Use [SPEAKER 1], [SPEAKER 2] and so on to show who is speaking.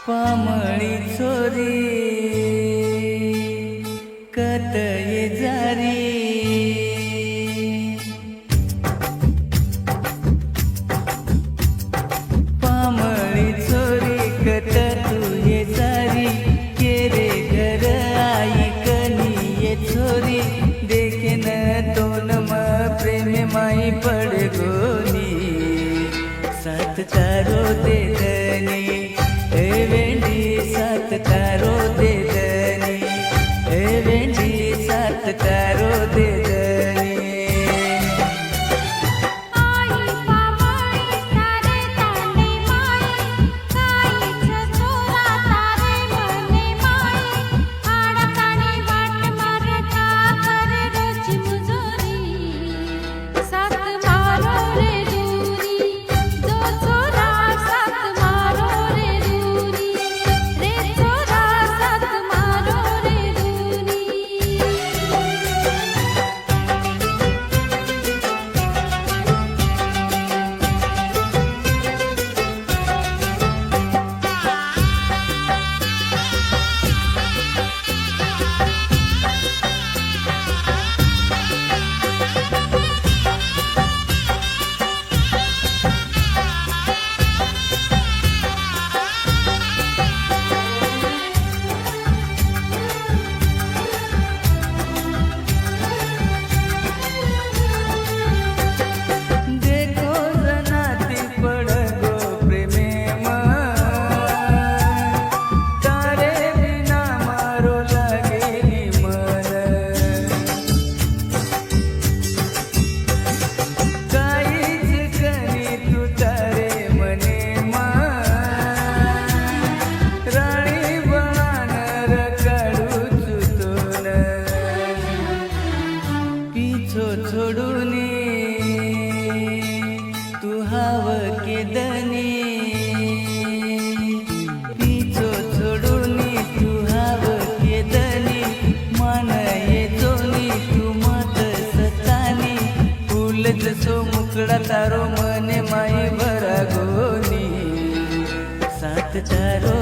[SPEAKER 1] पामळी छोरी कतये जारी पामळी छोरी कत तुये जारी केरे घर आई कनिये छोरी देखे न तोन म प्रेम माई पड गोनी सात तारो दे धनी ए वेंडी सात तारो दे धनी ए वेंडी सात तारो दे धनी छोडूनी तू हाव के दनी पीछो छोडूनी तू हाव के दनी मन ये जोनी तू मत सतानी फूल जसो मुकड़ा तारो मने माई भरा गोनी सात तारो